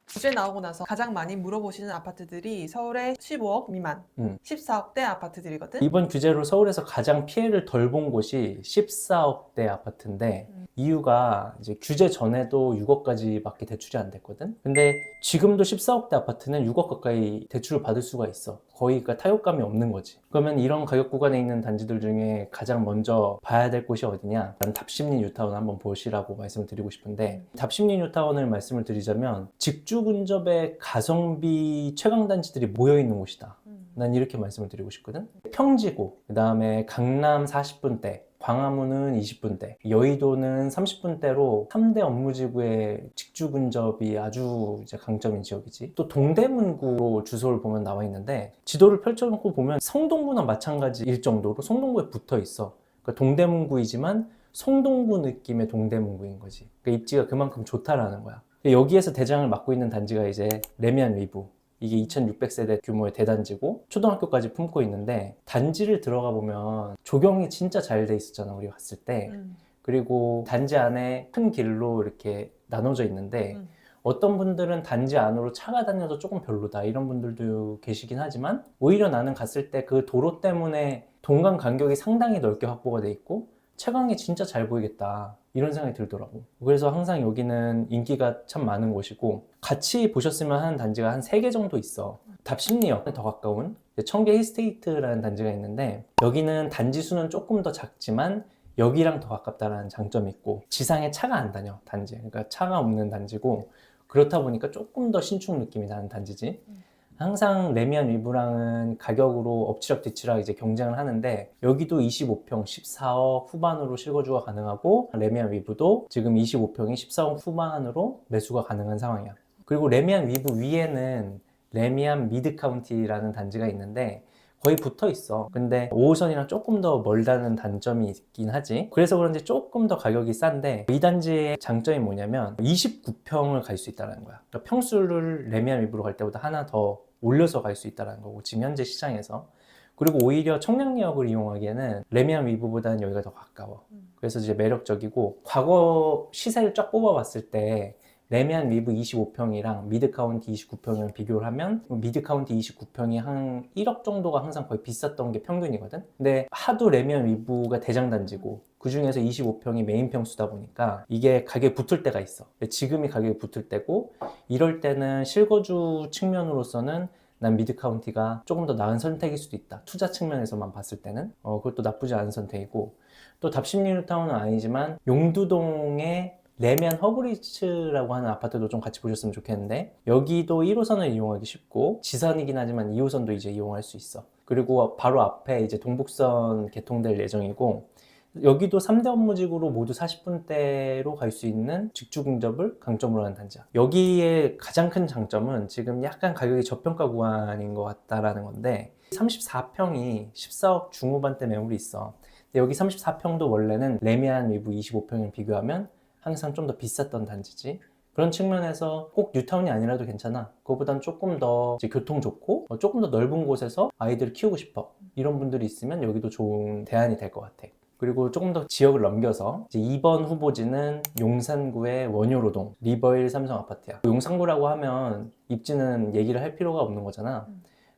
주제 나오고 나서 가장 많이 물어보시는 아파트들이 서울의 15억 미만, 14억대 아파트들이거든? 이번 규제로 서울에서 가장 피해를 덜 본 곳이 14억대 아파트인데 이유가 이제 규제 전에도 6억까지밖에 대출이 안 됐거든. 근데 지금도 14억대 아파트는 6억 가까이 대출을 받을 수가 있어. 거의 그러니까 타격감이 없는 거지. 그러면 이런 가격 구간에 있는 단지들 중에 가장 먼저 봐야 될 곳이 어디냐? 난 답심리 뉴타운 한번 보시라고 말씀을 드리고 싶은데, 답심리 뉴타운을 말씀을 드리자면 직주 근접의 가성비 최강 단지들이 모여 있는 곳이다. 난 이렇게 말씀을 드리고 싶거든. 평지고, 그 다음에 강남 40분대, 광화문은 20분대, 여의도는 30분대로 3대 업무지구의 직주 근접이 아주 이제 강점인 지역이지. 또 동대문구로 주소를 보면 나와 있는데, 지도를 펼쳐놓고 보면 성동구나 마찬가지일 정도로 성동구에 붙어 있어. 그러니까 동대문구이지만 성동구 느낌의 동대문구인 거지. 그러니까 입지가 그만큼 좋다라는 거야. 여기에서 대장을 맡고 있는 단지가 이제 레미안 위브. 이게 2600세대 규모의 대단지고 초등학교까지 품고 있는데, 단지를 들어가 보면 조경이 진짜 잘 돼 있었잖아, 우리 갔을 때. 그리고 단지 안에 큰 길로 이렇게 나눠져 있는데 어떤 분들은 단지 안으로 차가 다녀도 조금 별로다 이런 분들도 계시긴 하지만, 오히려 나는 갔을 때 그 도로 때문에 동간 간격이 상당히 넓게 확보가 돼 있고 채광이 진짜 잘 보이겠다 이런 생각이 들더라고. 그래서 항상 여기는 인기가 참 많은 곳이고, 같이 보셨으면 하는 단지가 한 3개 정도 있어. 답심리역에 더 가까운 청계 힐스테이트라는 단지가 있는데, 여기는 단지 수는 조금 더 작지만 여기랑 더 가깝다는 장점이 있고, 지상에 차가 안 다녀 단지. 그러니까 차가 없는 단지고, 그렇다 보니까 조금 더 신축 느낌이 나는 단지지. 항상 레미안 위브랑은 가격으로 엎치락뒤치락 이제 경쟁을 하는데, 여기도 25평 14억 후반으로 실거주가 가능하고, 레미안 위브도 지금 25평이 14억 후반으로 매수가 가능한 상황이야. 그리고 레미안 위브 위에는 레미안 미드카운티라는 단지가 있는데 거의 붙어 있어. 근데 5호선이랑 조금 더 멀다는 단점이 있긴 하지. 그래서 그런지 조금 더 가격이 싼데, 이 단지의 장점이 뭐냐면 29평을 갈 수 있다는 거야. 그러니까 평수를 레미안 위브로 갈 때보다 하나 더 올려서 갈 수 있다는 거고, 지금 현재 시장에서. 그리고 오히려 청량리역을 이용하기에는 레미안 위브보다는 여기가 더 가까워. 그래서 이제 매력적이고, 과거 시세를 쫙 뽑아봤을 때 레미안 위브 25평이랑 미드카운티 29평을 비교를 하면 미드카운티 29평이 한 1억 정도가 항상 거의 비쌌던 게 평균이거든. 근데 하도 레미안 위브가 대장단지고 그 중에서 25평이 메인 평수다 보니까 이게 가격이 붙을 때가 있어. 지금이 가격이 붙을 때고, 이럴 때는 실거주 측면으로서는 난 미드카운티가 조금 더 나은 선택일 수도 있다. 투자 측면에서만 봤을 때는 그것도 나쁘지 않은 선택이고, 또 답심리 뉴타운은 아니지만 용두동의 레미안 허브리츠라고 하는 아파트도 좀 같이 보셨으면 좋겠는데, 여기도 1호선을 이용하기 쉽고 지선이긴 하지만 2호선도 이제 이용할 수 있어. 그리고 바로 앞에 이제 동북선 개통될 예정이고, 여기도 3대 업무지구로 모두 40분대로 갈 수 있는 직주 근접을 강점으로 하는 단지야. 여기에 가장 큰 장점은 지금 약간 가격이 저평가 구간인 것 같다라는 건데, 34평이 14억 중후반대 매물이 있어. 근데 여기 34평도 원래는 레미안 위브 25평을 비교하면 항상 좀 더 비쌌던 단지지. 그런 측면에서 꼭 뉴타운이 아니라도 괜찮아. 그거보단 조금 더 이제 교통 좋고 조금 더 넓은 곳에서 아이들을 키우고 싶어, 이런 분들이 있으면 여기도 좋은 대안이 될 것 같아. 그리고 조금 더 지역을 넘겨서 이제 2번 후보지는 용산구의 원효로동 리버힐 삼성 아파트야. 용산구라고 하면 입지는 얘기를 할 필요가 없는 거잖아.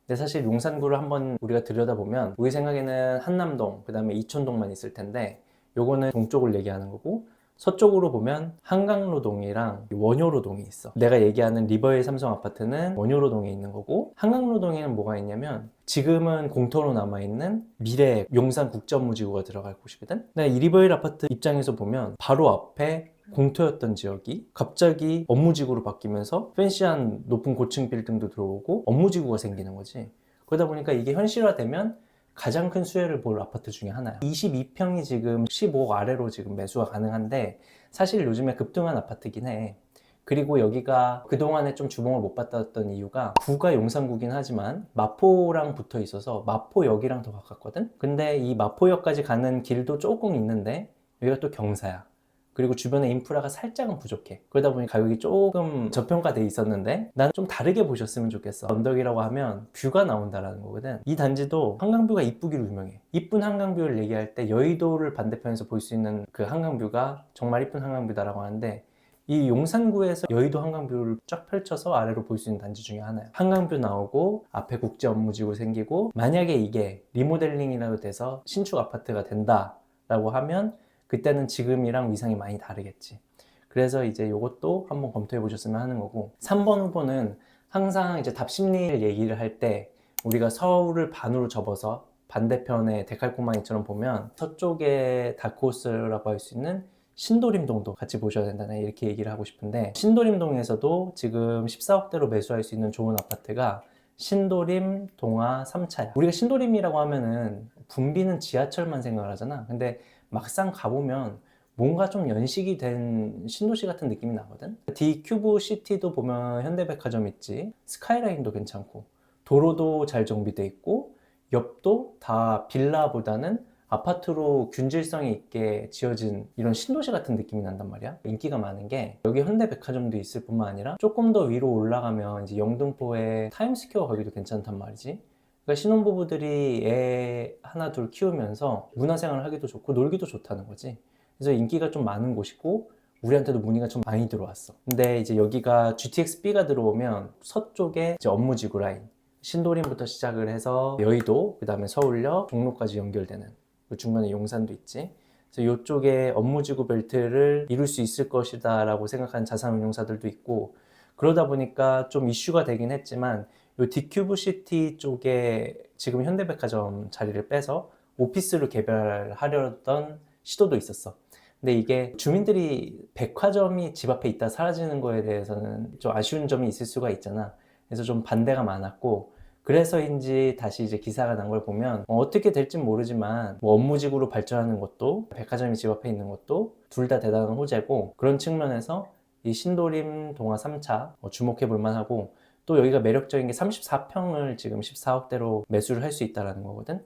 근데 사실 용산구를 한번 우리가 들여다보면 우리 생각에는 한남동, 그 다음에 이촌동만 있을 텐데, 요거는 동쪽을 얘기하는 거고, 서쪽으로 보면 한강로동이랑 원효로동이 있어. 내가 얘기하는 리버힐 삼성 아파트는 원효로동에 있는 거고, 한강로동에는 뭐가 있냐면 지금은 공터로 남아있는 미래 용산 국제업무지구가 들어갈 곳이거든. 근데 이 리버힐 아파트 입장에서 보면 바로 앞에 공터였던 지역이 갑자기 업무지구로 바뀌면서 팬시한 높은 고층 빌딩도 들어오고 업무지구가 생기는 거지. 그러다 보니까 이게 현실화되면 가장 큰 수혜를 볼 아파트 중에 하나야. 22평이 지금 15억 아래로 지금 매수가 가능한데, 사실 요즘에 급등한 아파트긴 해. 그리고 여기가 그동안에 좀 주목을 못 받았던 이유가, 구가 용산구긴 하지만 마포랑 붙어 있어서 마포역이랑 더 가깝거든. 근데 이 마포역까지 가는 길도 조금 있는데 여기가 또 경사야. 그리고 주변에 인프라가 살짝은 부족해. 그러다 보니 가격이 조금 저평가돼 있었는데, 나는 좀 다르게 보셨으면 좋겠어. 언덕이라고 하면 뷰가 나온다라는 거거든. 이 단지도 한강뷰가 이쁘기로 유명해. 이쁜 한강뷰를 얘기할 때 여의도를 반대편에서 볼 수 있는 그 한강뷰가 정말 이쁜 한강뷰다라고 하는데, 이 용산구에서 여의도 한강뷰를 쫙 펼쳐서 아래로 볼 수 있는 단지 중에 하나예요. 한강뷰 나오고 앞에 국제 업무지구 생기고, 만약에 이게 리모델링이라도 돼서 신축 아파트가 된다라고 하면 그때는 지금이랑 위상이 많이 다르겠지. 그래서 이제 이것도 한번 검토해 보셨으면 하는 거고, 3번 후보는 항상 이제 답심리를 얘기를 할 때 우리가 서울을 반으로 접어서 반대편에 데칼코마니처럼 보면 서쪽에 다크호스라고 할 수 있는 신도림동도 같이 보셔야 된다, 이렇게 얘기를 하고 싶은데, 신도림동에서도 지금 14억대로 매수할 수 있는 좋은 아파트가 신도림 동화 3차야. 우리가 신도림이라고 하면은 붐비는 지하철만 생각을 하잖아. 근데 막상 가보면 뭔가 좀 연식이 된 신도시 같은 느낌이 나거든. 디큐브 시티도 보면 현대백화점 있지, 스카이라인도 괜찮고, 도로도 잘 정비돼 있고, 옆도 다 빌라보다는 아파트로 균질성이 있게 지어진 이런 신도시 같은 느낌이 난단 말이야. 인기가 많은 게 여기 현대백화점도 있을 뿐만 아니라 조금 더 위로 올라가면 이제 영등포에 타임스퀘어 거기도 괜찮단 말이지. 그러니까 신혼부부들이 애 하나 둘 키우면서 문화생활을 하기도 좋고 놀기도 좋다는 거지. 그래서 인기가 좀 많은 곳이고 우리한테도 문의가 좀 많이 들어왔어. 근데 이제 여기가 GTX-B가 들어오면 서쪽에 이제 업무지구 라인, 신도림부터 시작을 해서 여의도, 그 다음에 서울역, 종로까지 연결되는, 그 중간에 용산도 있지. 그래서 이쪽에 업무지구 벨트를 이룰 수 있을 것이다 라고 생각하는 자산운용사들도 있고, 그러다 보니까 좀 이슈가 되긴 했지만 이 디큐브 시티 쪽에 지금 현대백화점 자리를 빼서 오피스로 개발하려던 시도도 있었어. 근데 이게 주민들이 백화점이 집 앞에 있다 사라지는 거에 대해서는 좀 아쉬운 점이 있을 수가 있잖아. 그래서 좀 반대가 많았고, 그래서인지 다시 이제 기사가 난 걸 보면 어떻게 될진 모르지만 뭐 업무지구로 발전하는 것도 백화점이 집 앞에 있는 것도 둘 다 대단한 호재고, 그런 측면에서 이 신도림 동화 3차 주목해 볼 만하고, 또 여기가 매력적인 게 34평을 지금 14억대로 매수를 할 수 있다는 거거든.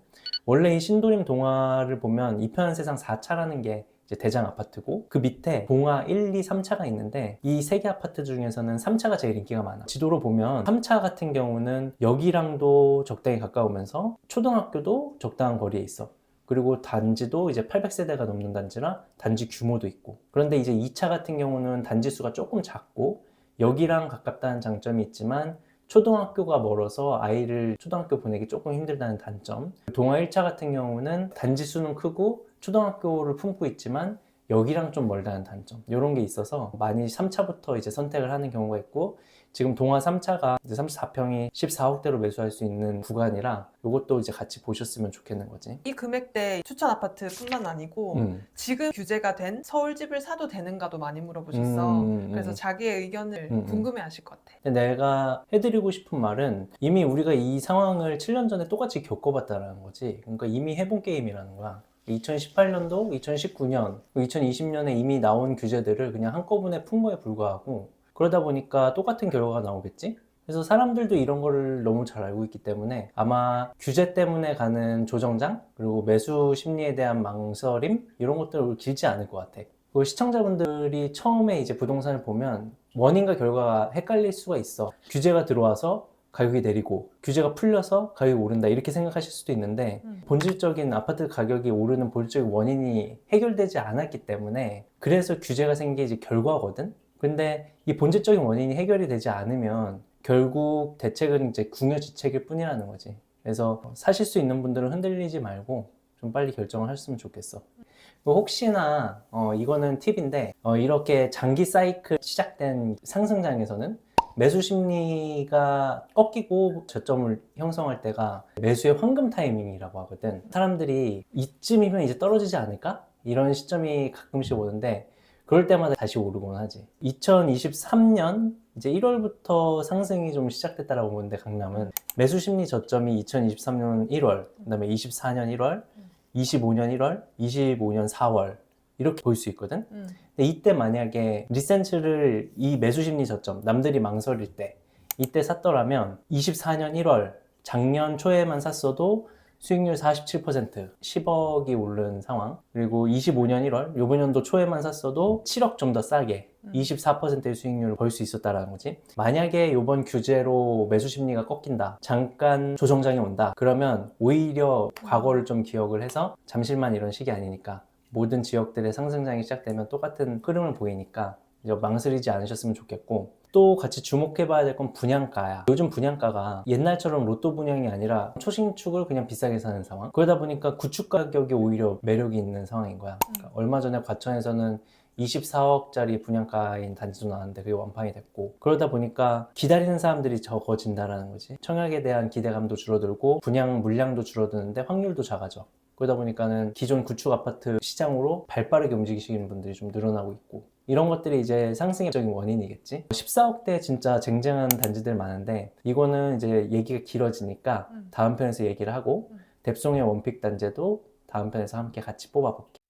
원래 이 신도림 동화를 보면 이편한 세상 4차라는 게 이제 대장 아파트고, 그 밑에 동화 1, 2, 3차가 있는데 이 세 개 아파트 중에서는 3차가 제일 인기가 많아. 지도로 보면 3차 같은 경우는 여기랑도 적당히 가까우면서 초등학교도 적당한 거리에 있어. 그리고 단지도 이제 800세대가 넘는 단지라 단지 규모도 있고. 그런데 이제 2차 같은 경우는 단지 수가 조금 작고 여기랑 가깝다는 장점이 있지만 초등학교가 멀어서 아이를 초등학교 보내기 조금 힘들다는 단점. 동화 1차 같은 경우는 단지 수는 크고 초등학교를 품고 있지만 여기랑 좀 멀다는 단점, 이런 게 있어서 많이 3차부터 이제 선택을 하는 경우가 있고, 지금 동화 3차가 이제 34평이 14억대로 매수할 수 있는 구간이라 이것도 이제 같이 보셨으면 좋겠는 거지. 이 금액대 추천 아파트뿐만 아니고 지금 규제가 된 서울집을 사도 되는가도 많이 물어보셨어. 그래서 자기의 의견을 궁금해하실 것 같아. 내가 해드리고 싶은 말은, 이미 우리가 이 상황을 7년 전에 똑같이 겪어봤다는 거지. 그러니까 이미 해본 게임이라는 거야. 2018년도, 2019년, 2020년에 이미 나온 규제들을 그냥 한꺼번에 푼 거에 불과하고, 그러다 보니까 똑같은 결과가 나오겠지? 그래서 사람들도 이런 거를 너무 잘 알고 있기 때문에 아마 규제 때문에 가는 조정장, 그리고 매수 심리에 대한 망설임, 이런 것들을 길지 않을 것 같아. 그리고 시청자분들이 처음에 이제 부동산을 보면 원인과 결과가 헷갈릴 수가 있어. 규제가 들어와서 가격이 내리고 규제가 풀려서 가격이 오른다, 이렇게 생각하실 수도 있는데 본질적인 아파트 가격이 오르는 본질적인 원인이 해결되지 않았기 때문에, 그래서 규제가 생긴 이제 결과거든. 근데 이 본질적인 원인이 해결이 되지 않으면 결국 대책은 이제 궁여지책일 뿐이라는 거지. 그래서 사실 수 있는 분들은 흔들리지 말고 좀 빨리 결정을 했으면 좋겠어. 혹시나 이거는 팁인데, 이렇게 장기 사이클 시작된 상승장에서는 매수 심리가 꺾이고 저점을 형성할 때가 매수의 황금 타이밍이라고 하거든. 사람들이 이쯤이면 이제 떨어지지 않을까? 이런 시점이 가끔씩 오는데, 그럴 때마다 다시 오르곤 하지. 2023년 이제 1월부터 상승이 좀 시작됐다라고 보는데, 강남은 매수 심리 저점이 2023년 1월, 그다음에 24년 1월, 25년 1월, 25년 4월, 이렇게 볼 수 있거든. 근데 이때 만약에 리센츠를 이 매수 심리 저점, 남들이 망설일 때 이때 샀더라면 24년 1월, 작년 초에만 샀어도 수익률 47%, 10억이 오른 상황. 그리고 25년 1월, 요번 연도 초에만 샀어도 7억 좀 더 싸게 24%의 수익률을 벌 수 있었다라는 거지. 만약에 요번 규제로 매수 심리가 꺾인다, 잠깐 조정장이 온다, 그러면 오히려 과거를 좀 기억을 해서 잠실만 이런 식이 아니니까 모든 지역들의 상승장이 시작되면 똑같은 흐름을 보이니까 이제 망설이지 않으셨으면 좋겠고, 또 같이 주목해봐야 될 건 분양가야. 요즘 분양가가 옛날처럼 로또 분양이 아니라 초신축을 그냥 비싸게 사는 상황. 그러다 보니까 구축 가격이 오히려 매력이 있는 상황인 거야. 그러니까 얼마 전에 과천에서는 24억짜리 분양가인 단지도 나왔는데 그게 완판이 됐고, 그러다 보니까 기다리는 사람들이 적어진다라는 거지. 청약에 대한 기대감도 줄어들고 분양 물량도 줄어드는데 확률도 작아져. 그러다 보니까는 기존 구축 아파트 시장으로 발빠르게 움직이시는 분들이 좀 늘어나고 있고, 이런 것들이 이제 상승의 적인 원인이겠지. 14억대 진짜 쟁쟁한 단지들 많은데 이거는 이제 얘기가 길어지니까 다음 편에서 얘기를 하고, 뎁송의 원픽 단지도 다음 편에서 함께 같이 뽑아볼게.